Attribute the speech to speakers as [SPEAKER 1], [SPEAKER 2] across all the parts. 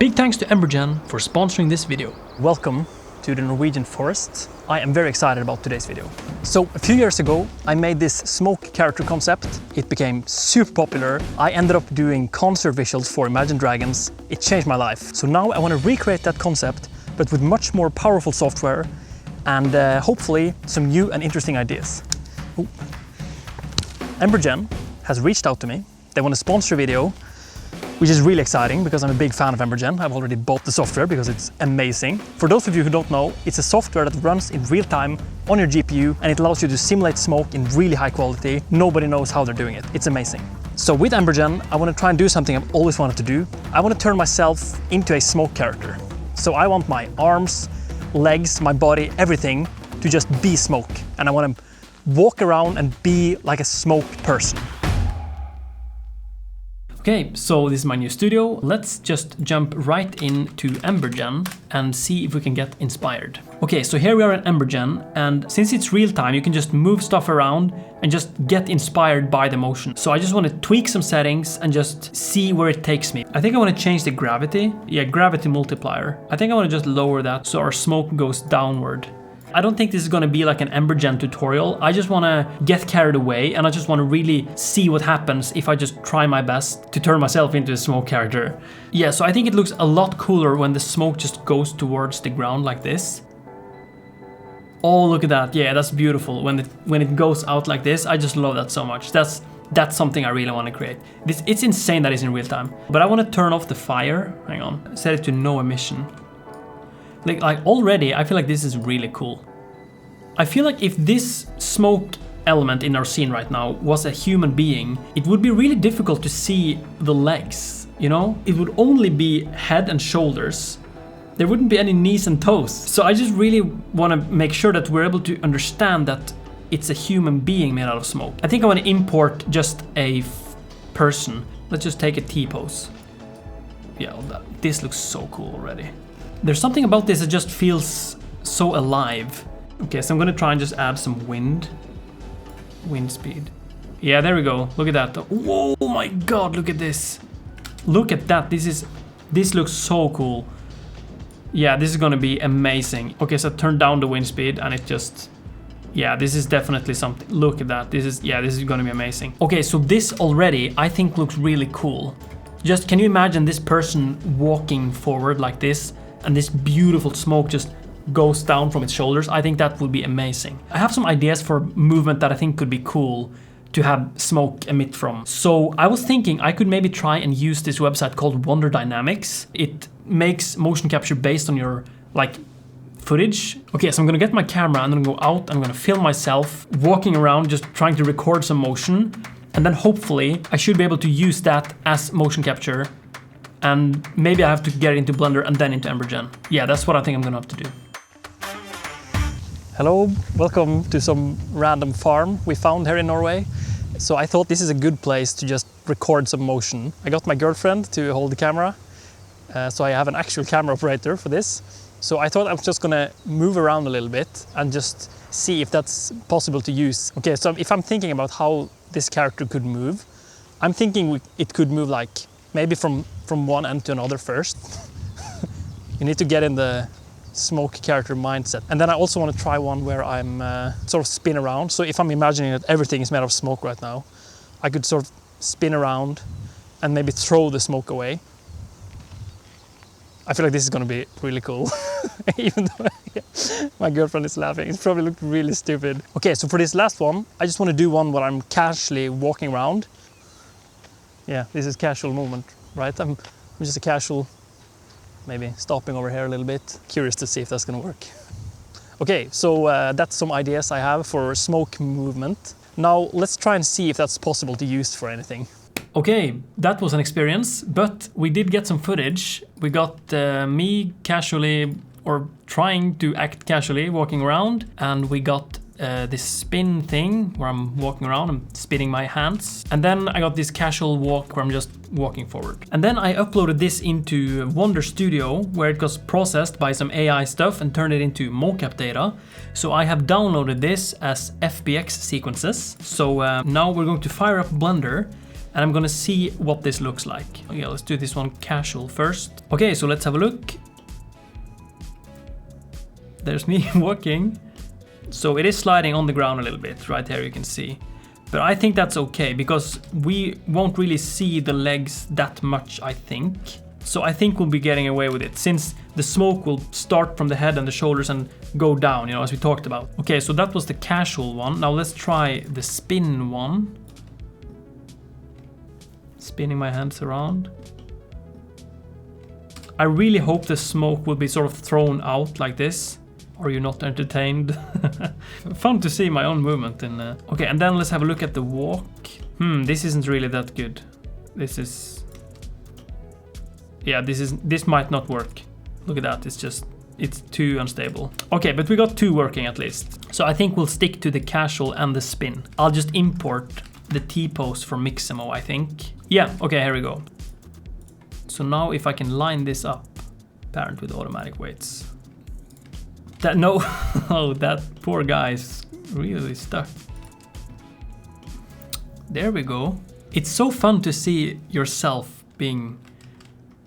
[SPEAKER 1] Big thanks to EmberGen for sponsoring this video.
[SPEAKER 2] Welcome to the Norwegian forests. I am very excited about today's video. So a few years ago, I made this smoke character concept. It became super popular. I ended up doing concert visuals for Imagine Dragons. It changed my life. So now I want to recreate that concept, but with much more powerful software and hopefully some new and interesting ideas. Ooh. EmberGen has reached out to me. They want to sponsor a video, which is really exciting because I'm a big fan of EmberGen. I've already bought the software because it's amazing. For those of you who don't know, it's a software that runs in real time on your GPU and it allows you to simulate smoke in really high quality. Nobody knows how they're doing it. It's amazing. So with EmberGen, I want to try and do something I've always wanted to do. I want to turn myself into a smoke character. So I want my arms, legs, my body, everything to just be smoke. And I want to walk around and be like a smoke person.
[SPEAKER 1] Okay, so this is my new studio. Let's just jump right into EmberGen and see if we can get inspired. Okay, so here we are in EmberGen, and since it's real time, you can just move stuff around and just get inspired by the motion. So I just want to tweak some settings and just see where it takes me. I think I want to change the gravity. Yeah, gravity multiplier. I think I want to just lower that so our smoke goes downward. I don't think this is going to be like an EmberGen tutorial. I just want to get carried away and I just want to really see what happens if I just try my best to turn myself into a smoke character. Yeah, so I think it looks a lot cooler when the smoke just goes towards the ground like this. Oh, look at that. Yeah, that's beautiful. When it goes out like this, I just love that so much. That's something I really want to create. It's insane that it's in real time. But I want to turn off the fire. Hang on. Set it to no emission. Like already, I feel like this is really cool. I feel like if this smoke element in our scene right now was a human being, it would be really difficult to see the legs, you know? It would only be head and shoulders. There wouldn't be any knees and toes. So I just really want to make sure that we're able to understand that it's a human being made out of smoke. I think I want to import just a person. Let's just take a T-pose. Yeah, this looks so cool already. There's something about this that just feels so alive. Okay, so I'm gonna try and just add some wind speed. Yeah, there we go. Look at that. Whoa, my God, look at this. Look at that. This looks so cool. Yeah, this is gonna be amazing. Okay, so turn down the wind speed and it just, yeah, this is definitely something. Look at that. This is gonna be amazing. Okay, so this already I think looks really cool. Just can you imagine this person walking forward like this? And this beautiful smoke just goes down from its shoulders. I think that would be amazing. I have some ideas for movement that I think could be cool to have smoke emit from. So I was thinking I could maybe try and use this website called Wonder Dynamics. It makes motion capture based on your footage. Okay, so I'm gonna get my camera and I'm gonna go out, I'm gonna film myself walking around just trying to record some motion. And then hopefully I should be able to use that as motion capture. And maybe I have to get it into Blender and then into EmberGen. Yeah, that's what I think I'm gonna have to do.
[SPEAKER 2] Hello, welcome to some random farm we found here in Norway. So I thought this is a good place to just record some motion. I got my girlfriend to hold the camera, so I have an actual camera operator for this. So I thought I was just gonna move around a little bit and just see if that's possible to use. Okay, so if I'm thinking about how this character could move, I'm thinking it could move like maybe from one end to another first. You need to get in the smoke character mindset. And then I also want to try one where I'm sort of spin around. So if I'm imagining that everything is made of smoke right now, I could sort of spin around and maybe throw the smoke away. I feel like this is going to be really cool. Even though my girlfriend is laughing. It probably looked really stupid. Okay, so for this last one, I just want to do one where I'm casually walking around. Yeah, this is casual movement, right? I'm just a casual, maybe stopping over here a little bit. Curious to see if that's gonna work. Okay, so that's some ideas I have for smoke movement. Now let's try and see if that's possible to use for anything.
[SPEAKER 1] Okay, that was an experience, but we did get some footage. We got me casually, or trying to act casually, walking around, and we got this spin thing where I'm walking around and spinning my hands. And then I got this casual walk where I'm just walking forward. And then I uploaded this into Wonder Studio where it got processed by some AI stuff and turned it into mocap data. So I have downloaded this as FBX sequences. So now we're going to fire up Blender and I'm gonna see what this looks like. Okay, let's do this one casual first. Okay, so let's have a look. There's me walking. So it is sliding on the ground a little bit, right here you can see. But I think that's okay, because we won't really see the legs that much, I think. So I think we'll be getting away with it, since the smoke will start from the head and the shoulders and go down, you know, as we talked about. Okay, so that was the casual one. Now let's try the spin one. Spinning my hands around. I really hope the smoke will be sort of thrown out like this. Are you not entertained? Fun to see my own movement in. Okay, and then let's have a look at the walk. This isn't really that good. This is... Yeah, this might not work. Look at that, it's too unstable. Okay, but we got two working at least. So I think we'll stick to the casual and the spin. I'll just import the T-pose from Mixamo, I think. Yeah, okay, here we go. So now if I can line this up, parent with automatic weights. That, no, oh, that poor guy's really stuck. There we go. It's so fun to see yourself being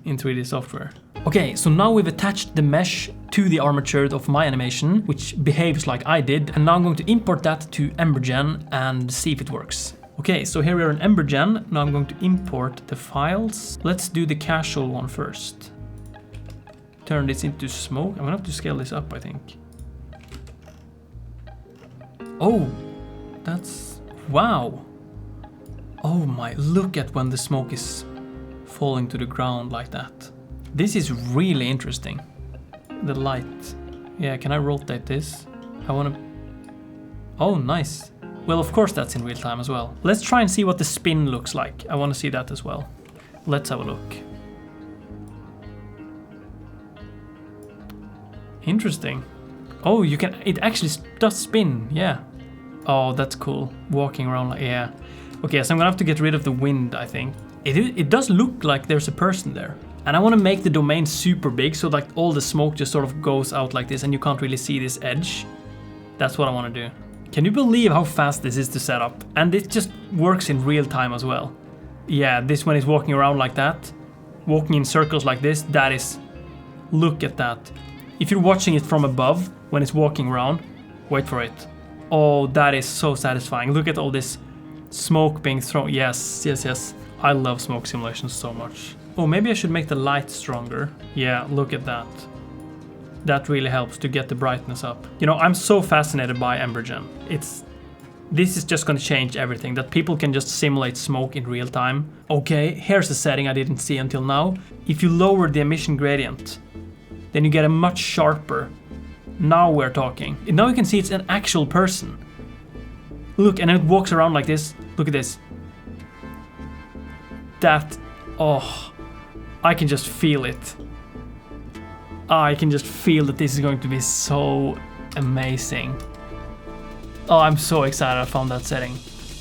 [SPEAKER 1] in 3D software. Okay, so now we've attached the mesh to the armature of my animation, which behaves like I did, and now I'm going to import that to EmberGen and see if it works. Okay, so here we are in EmberGen. Now I'm going to import the files. Let's do the casual one first. Turn this into smoke. I'm gonna have to scale this up, I think. Oh, that's... wow. Oh my, look at when the smoke is falling to the ground like that. This is really interesting. The light. Yeah, can I rotate this? I wanna... Oh, nice. Well, of course that's in real time as well. Let's try and see what the spin looks like. I wanna see that as well. Let's have a look. Interesting. Oh, you can... it actually does spin, yeah. Oh, that's cool. Walking around like... yeah. Okay, so I'm gonna have to get rid of the wind, I think. It does look like there's a person there. And I want to make the domain super big, so like all the smoke just sort of goes out like this and you can't really see this edge. That's what I want to do. Can you believe how fast this is to set up? And it just works in real time as well. Yeah, this one is walking around like that. Walking in circles like this, that is... look at that. If you're watching it from above, when it's walking around, wait for it. Oh, that is so satisfying. Look at all this smoke being thrown. Yes, yes, yes. I love smoke simulations so much. Oh, maybe I should make the light stronger. Yeah, look at that. That really helps to get the brightness up. You know, I'm so fascinated by EmberGen. This is just going to change everything, that people can just simulate smoke in real time. Okay, here's a setting I didn't see until now. If you lower the emission gradient, then you get a much sharper. Now we're talking. Now you can see it's an actual person. Look, and it walks around like this. Look at this. That, oh, I can just feel it. I can just feel that this is going to be so amazing. Oh, I'm so excited I found that setting.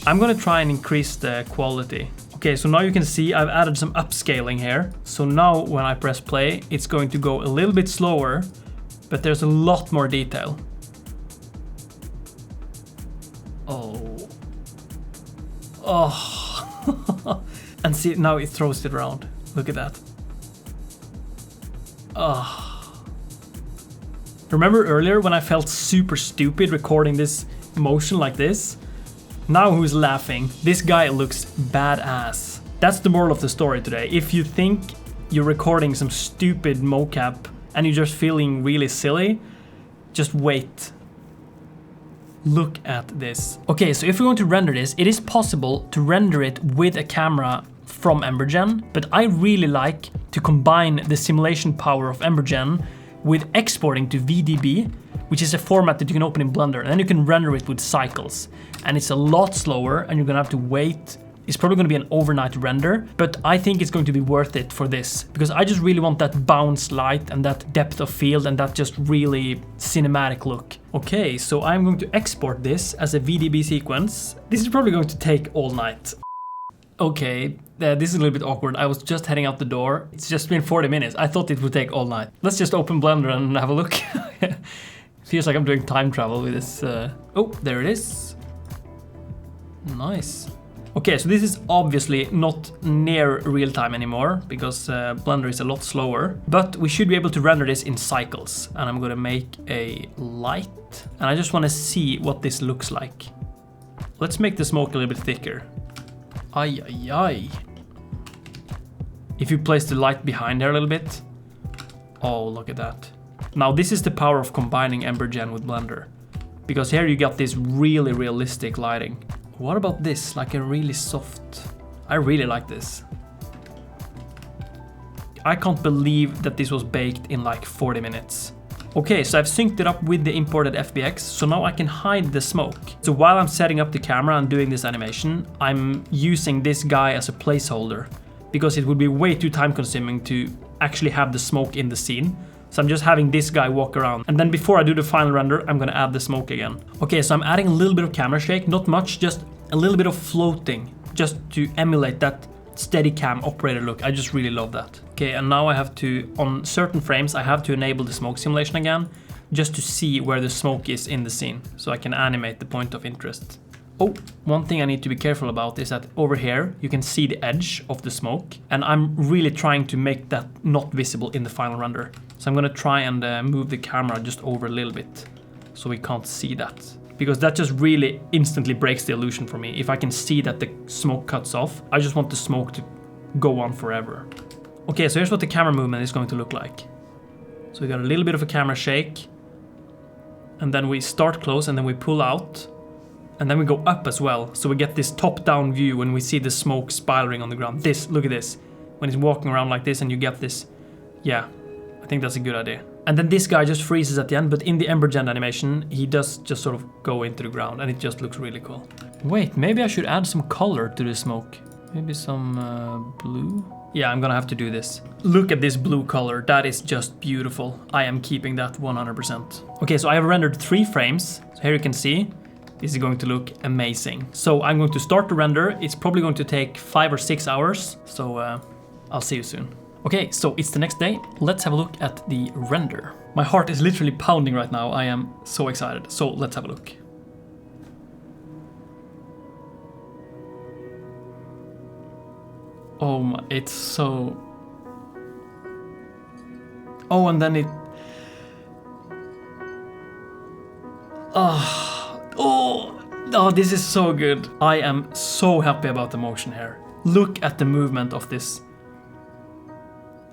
[SPEAKER 1] I'm gonna try and increase the quality. Okay, so now you can see I've added some upscaling here. So now when I press play, it's going to go a little bit slower, but there's a lot more detail. Oh. Oh. And see, now it throws it around. Look at that. Oh. Remember earlier when I felt super stupid recording this motion like this? Now who's laughing? This guy looks badass. That's the moral of the story today. If you think you're recording some stupid mocap and you're just feeling really silly, just wait. Look at this. Okay, so if we want to render this, it is possible to render it with a camera from EmberGen, but I really like to combine the simulation power of EmberGen with exporting to VDB, which is a format that you can open in Blender, and then you can render it with cycles. And it's a lot slower, and you're gonna have to wait. It's probably gonna be an overnight render, but I think it's going to be worth it for this, because I just really want that bounce light and that depth of field and that just really cinematic look. Okay, so I'm going to export this as a VDB sequence. This is probably going to take all night. Okay, this is a little bit awkward. I was just heading out the door. It's just been 40 minutes. I thought it would take all night. Let's just open Blender and have a look. Feels like I'm doing time travel with this. Oh, there it is. Nice. Okay, so this is obviously not near real time anymore because Blender is a lot slower, but we should be able to render this in cycles. And I'm gonna make a light, and I just wanna see what this looks like. Let's make the smoke a little bit thicker. Ay, ay, ay. If you place the light behind there a little bit. Oh, look at that. Now this is the power of combining EmberGen with Blender. Because here you got this really realistic lighting. What about this? Like a really soft... I really like this. I can't believe that this was baked in like 40 minutes. Okay, so I've synced it up with the imported FBX, so now I can hide the smoke. So while I'm setting up the camera and doing this animation, I'm using this guy as a placeholder, because it would be way too time consuming to actually have the smoke in the scene. So I'm just having this guy walk around. And then before I do the final render, I'm gonna add the smoke again. Okay, so I'm adding a little bit of camera shake, not much, just a little bit of floating, just to emulate that Steadicam operator look. I just really love that. Okay, and now I have to, on certain frames, I have to enable the smoke simulation again, just to see where the smoke is in the scene, so I can animate the point of interest. Oh, one thing I need to be careful about is that over here, you can see the edge of the smoke, and I'm really trying to make that not visible in the final render. So I'm gonna try and move the camera just over a little bit, so we can't see that. Because that just really instantly breaks the illusion for me. If I can see that the smoke cuts off, I just want the smoke to go on forever. Okay, so here's what the camera movement is going to look like. So we got a little bit of a camera shake, and then we start close, and then we pull out, and then we go up as well. So we get this top-down view when we see the smoke spiraling on the ground. This, look at this. When it's walking around like this and you get this. Yeah, I think that's a good idea. And then this guy just freezes at the end, but in the EmberGen animation, he does just sort of go into the ground, and it just looks really cool. Wait, maybe I should add some color to the smoke. Maybe some blue? Yeah, I'm gonna have to do this. Look at this blue color, that is just beautiful. I am keeping that 100%. Okay, so I have rendered 3 frames. So here you can see, this is going to look amazing. So I'm going to start the render. It's probably going to take 5 or 6 hours. So I'll see you soon. Okay, so it's the next day. Let's have a look at the render. My heart is literally pounding right now. I am so excited. So let's have a look. Oh my, it's so... Oh, and then it... Oh, this is so good. I am so happy about the motion here. Look at the movement of this.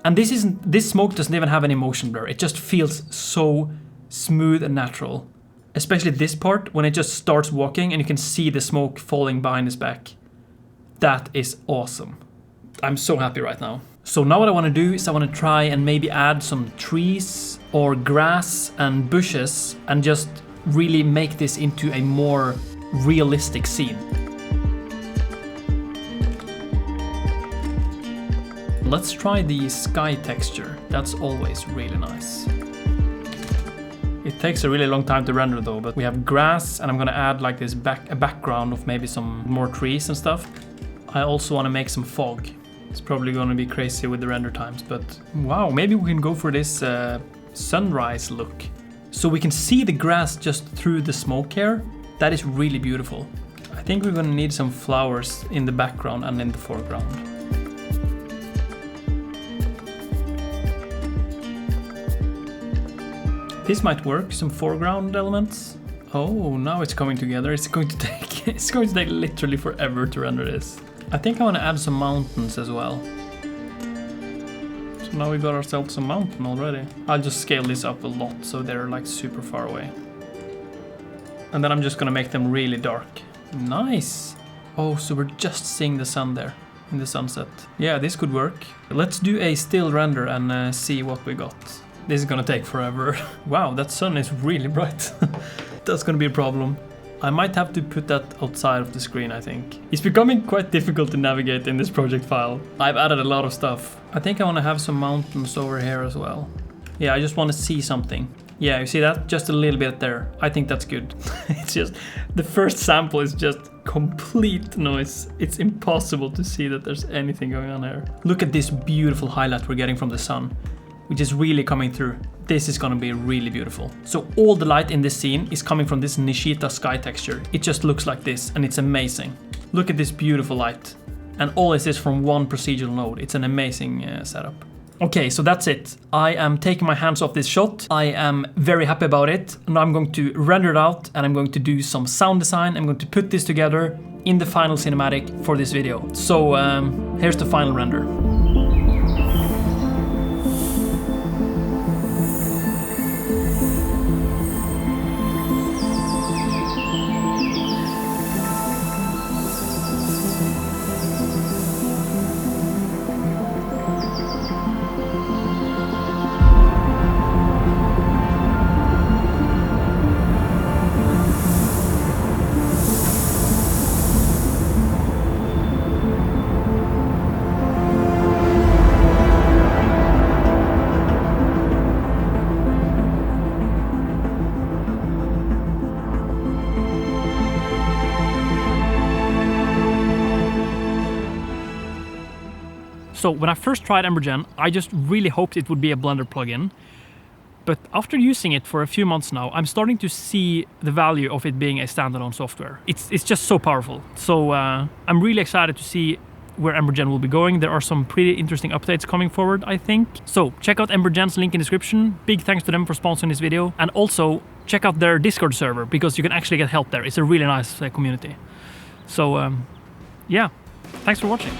[SPEAKER 1] And this smoke doesn't even have any motion blur. It just feels so smooth and natural. Especially this part, when it just starts walking and you can see the smoke falling behind his back. That is awesome. I'm so happy right now. So now what I want to do is I want to try and maybe add some trees or grass and bushes and just really make this into a more realistic scene. Let's try the sky texture. That's always really nice. It takes a really long time to render though, but we have grass and I'm gonna add like this a background of maybe some more trees and stuff. I also want to make some fog. It's probably gonna be crazy with the render times, but wow, maybe we can go for this sunrise look. So we can see the grass just through the smoke here. That is really beautiful. I think we're gonna need some flowers in the background and in the foreground. This might work, some foreground elements. Oh, now it's coming together. It's going to take literally forever to render this. I think I want to add some mountains as well. So now we got ourselves a mountain already. I'll just scale this up a lot so they're like super far away. And then I'm just gonna make them really dark. Nice! Oh, so we're just seeing the sun there in the sunset. Yeah, this could work. Let's do a still render and see what we got. This is gonna take forever. Wow, that sun is really bright. That's gonna be a problem. I might have to put that outside of the screen, I think. It's becoming quite difficult to navigate in this project file. I've added a lot of stuff. I think I want to have some mountains over here as well. Yeah, I just want to see something. Yeah, you see that? Just a little bit there. I think that's good. It's just, the first sample is just complete noise. It's impossible to see that there's anything going on here. Look at this beautiful highlight we're getting from the sun, which is really coming through. This is gonna be really beautiful. So all the light in this scene is coming from this Nishita sky texture. It just looks like this and it's amazing. Look at this beautiful light. And all this is from one procedural node. It's an amazing setup. Okay, so that's it. I am taking my hands off this shot. I am very happy about it. Now I'm going to render it out and I'm going to do some sound design. I'm going to put this together in the final cinematic for this video. So here's the final render. So when I first tried EmberGen, I just really hoped it would be a Blender plugin. But after using it for a few months now, I'm starting to see the value of it being a standalone software. It's just so powerful. So I'm really excited to see where EmberGen will be going. There are some pretty interesting updates coming forward, I think. So check out EmberGen's link in the description. Big thanks to them for sponsoring this video. And also check out their Discord server because you can actually get help there. It's a really nice community. So yeah, thanks for watching.